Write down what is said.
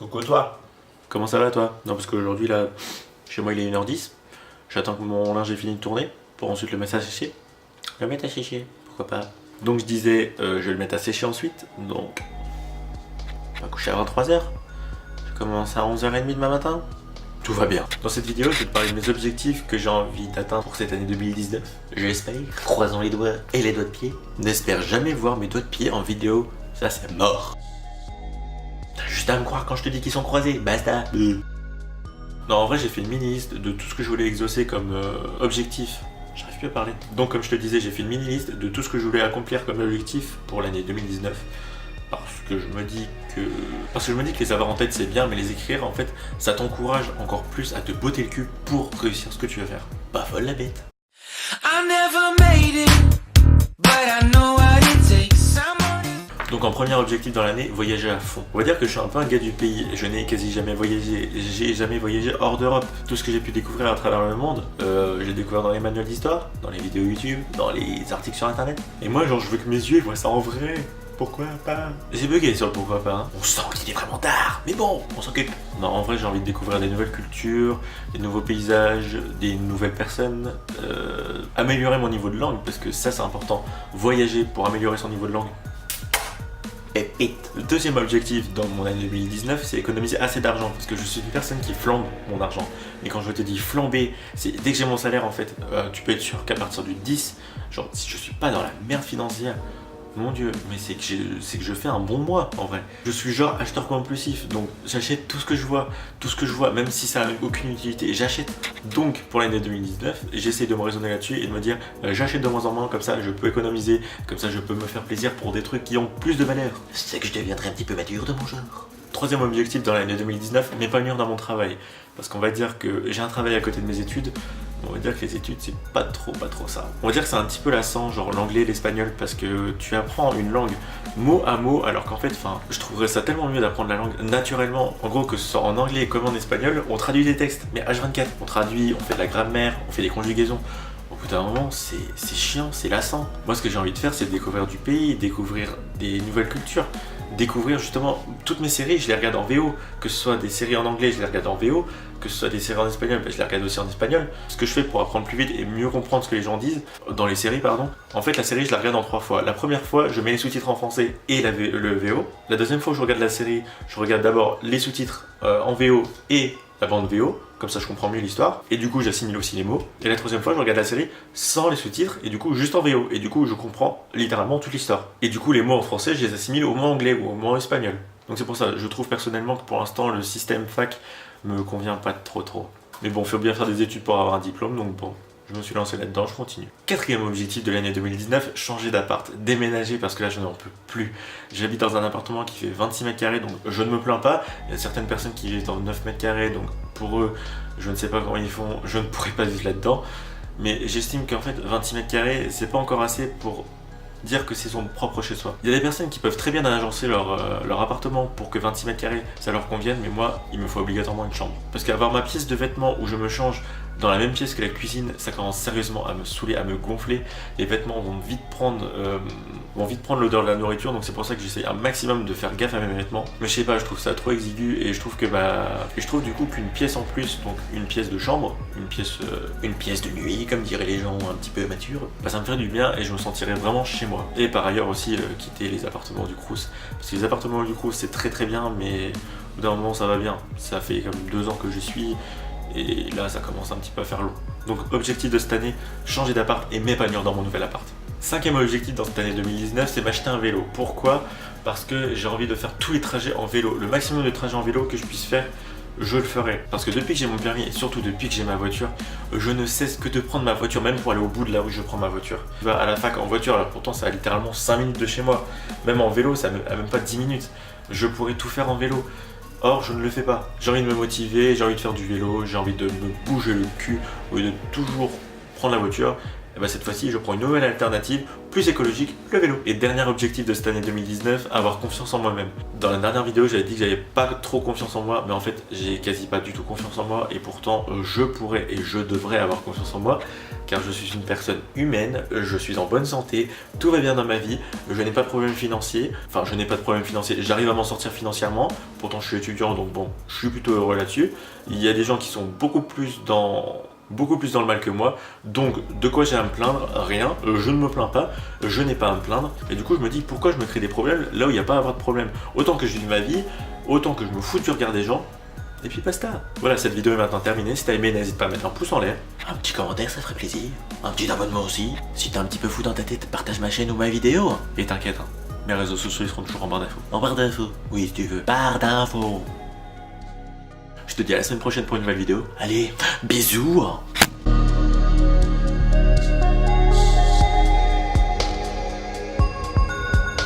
Coucou toi. Comment ça va toi? Non parce qu'aujourd'hui là, chez moi il est 1h10. J'attends que mon linge ait fini de tourner pour ensuite le mettre à sécher. Le mettre à sécher, pourquoi pas. Donc je disais, je vais le mettre à sécher ensuite. Donc, on va coucher à 23h. Je commence à 11h30 demain matin. Tout va bien. Dans cette vidéo, je vais te parler de mes objectifs que j'ai envie d'atteindre pour cette année 2019. J'espère, croisant les doigts et les doigts de pied. N'espère jamais voir mes doigts de pied en vidéo, ça c'est mort. T'as juste à me croire quand je te dis qu'ils sont croisés, basta. Non, en vrai, j'ai fait une mini-liste de tout ce que je voulais exaucer comme objectif. J'arrive plus à parler. Donc, comme je te disais, j'ai fait une mini-liste de tout ce que je voulais accomplir comme objectif pour l'année 2019. Parce que je me dis que les avoir en tête c'est bien, mais les écrire en fait, ça t'encourage encore plus à te botter le cul pour réussir ce que tu veux faire. Pas folle la bête. Donc en premier objectif dans l'année, voyager à fond. On va dire que je suis un peu un gars du pays, je n'ai quasi jamais voyagé, j'ai jamais voyagé hors d'Europe. Tout ce que j'ai pu découvrir à travers le monde, j'ai découvert dans les manuels d'histoire, dans les vidéos YouTube, dans les articles sur internet. Et moi genre je veux que mes yeux voient ça en vrai. Pourquoi pas? J'ai bugué sur le pourquoi pas, hein. On sent qu'il est vraiment tard, mais bon, on s'occupe. Non, en vrai, j'ai envie de découvrir des nouvelles cultures, des nouveaux paysages, des nouvelles personnes, améliorer mon niveau de langue, parce que ça, c'est important. Voyager pour améliorer son niveau de langue. Pépite. Le deuxième objectif dans mon année 2019, c'est économiser assez d'argent, parce que je suis une personne qui flambe mon argent. Et quand je te dis flamber, c'est dès que j'ai mon salaire, en fait, tu peux être sûr qu'à partir du 10, genre, si je suis pas dans la merde financière, mon dieu, mais c'est que je fais un bon mois en vrai. Je suis genre acheteur compulsif, donc j'achète tout ce que je vois, même si ça n'a aucune utilité, j'achète. Donc pour l'année 2019, j'essaie de me raisonner là-dessus et de me dire j'achète de moins en moins, comme ça je peux économiser, comme ça je peux me faire plaisir pour des trucs qui ont plus de valeur. C'est que je deviendrai un petit peu mature de mon genre. Troisième objectif dans l'année 2019, m'épanouir dans mon travail. Parce qu'on va dire que j'ai un travail à côté de mes études, on va dire que les études c'est pas trop ça. On va dire que c'est un petit peu lassant, genre l'anglais, l'espagnol, parce que tu apprends une langue mot à mot, alors qu'en fait, je trouverais ça tellement mieux d'apprendre la langue naturellement. En gros, que ce soit en anglais comme en espagnol, on traduit des textes, mais H24, on traduit, on fait de la grammaire, on fait des conjugaisons. Au bout d'un moment, c'est chiant, c'est lassant. Moi, ce que j'ai envie de faire, c'est de découvrir du pays, découvrir des nouvelles cultures, découvrir justement toutes mes séries, je les regarde en VO, que ce soit des séries en anglais, je les regarde en VO, que ce soit des séries en espagnol, je les regarde aussi en espagnol. Ce que je fais pour apprendre plus vite et mieux comprendre ce que les gens disent, dans les séries pardon, en fait la série je la regarde en 3 fois. La première fois, je mets les sous-titres en français et le VO. La deuxième fois que je regarde la série, je regarde d'abord les sous-titres en VO et la bande VO, comme ça je comprends mieux l'histoire, et du coup j'assimile aussi les mots. Et la troisième fois je regarde la série sans les sous-titres, et du coup juste en VO, et du coup je comprends littéralement toute l'histoire. Et du coup les mots en français je les assimile aux mots anglais ou aux mots espagnol. Donc c'est pour ça, je trouve personnellement que pour l'instant le système fac me convient pas trop. Mais bon, faut bien faire des études pour avoir un diplôme, donc bon, je me suis lancé là-dedans, je continue. Quatrième objectif de l'année 2019, changer d'appart, déménager parce que là je n'en peux plus. J'habite dans un appartement qui fait 26 mètres carrés, donc je ne me plains pas. Il y a certaines personnes qui vivent dans 9 mètres carrés, donc pour eux, je ne sais pas comment ils font, je ne pourrais pas vivre là-dedans. Mais j'estime qu'en fait 26 mètres carrés, c'est pas encore assez pour dire que c'est son propre chez soi. Il y a des personnes qui peuvent très bien agencer leur appartement pour que 26 mètres carrés ça leur convienne, mais moi il me faut obligatoirement une chambre. Parce qu'avoir ma pièce de vêtements où je me change dans la même pièce que la cuisine, ça commence sérieusement à me saouler, à me gonfler. Les vêtements vont vite prendre l'odeur de la nourriture, donc c'est pour ça que j'essaye un maximum de faire gaffe à mes vêtements. Mais je sais pas, je trouve ça trop exigu et je trouve du coup qu'une pièce en plus, donc une pièce de chambre, une pièce de nuit, comme diraient les gens un petit peu matures, ça me ferait du bien et je me sentirais vraiment chez moi. Et par ailleurs aussi quitter les appartements du Crous, parce que les appartements du Crous c'est très bien, mais au bout d'un moment ça va bien. Ça fait comme 2 ans que j'y suis. Et là ça commence un petit peu à faire long. Donc objectif de cette année, changer d'appart et m'épanouir dans mon nouvel appart. Cinquième objectif dans cette année 2019, c'est m'acheter un vélo. Pourquoi? Parce que j'ai envie de faire tous les trajets en vélo. Le maximum de trajets en vélo que je puisse faire, je le ferai. Parce que depuis que j'ai mon permis et surtout depuis que j'ai ma voiture, je ne cesse que de prendre ma voiture, même pour aller au bout de là où je prends ma voiture. Je vais à la fac en voiture, alors pourtant ça a littéralement 5 minutes de chez moi. Même en vélo, ça a même pas 10 minutes. Je pourrais tout faire en vélo. Or, je ne le fais pas. J'ai envie de me motiver, j'ai envie de faire du vélo, j'ai envie de me bouger le cul au lieu de toujours prendre la voiture et bah cette fois-ci je prends une nouvelle alternative plus écologique, le vélo. Et dernier objectif de cette année 2019, avoir confiance en moi-même. Dans la dernière vidéo j'avais dit que j'avais pas trop confiance en moi, mais en fait j'ai quasi pas du tout confiance en moi et pourtant je pourrais et je devrais avoir confiance en moi car je suis une personne humaine, je suis en bonne santé, tout va bien dans ma vie, je n'ai pas de problème financier, enfin je n'ai pas de problème financier, j'arrive à m'en sortir financièrement, pourtant je suis étudiant donc bon, je suis plutôt heureux là-dessus. Il y a des gens qui sont beaucoup plus dans le mal que moi, donc de quoi j'ai à me plaindre? Rien, je ne me plains pas, je n'ai pas à me plaindre, et du coup je me dis pourquoi je me crée des problèmes là où il n'y a pas à avoir de problème. Autant que je vis ma vie, autant que je me fous du regard des gens, et puis basta. Voilà, cette vidéo est maintenant terminée, si t'as aimé n'hésite pas à mettre un pouce en l'air, un petit commentaire ça ferait plaisir, un petit abonnement aussi, si t'es un petit peu fou dans ta tête, partage ma chaîne ou ma vidéo, et t'inquiète, hein, mes réseaux sociaux ils seront toujours en barre d'infos. En barre d'infos? Oui si tu veux, barre d'infos. Je te dis à la semaine prochaine pour une nouvelle vidéo. Allez, bisous.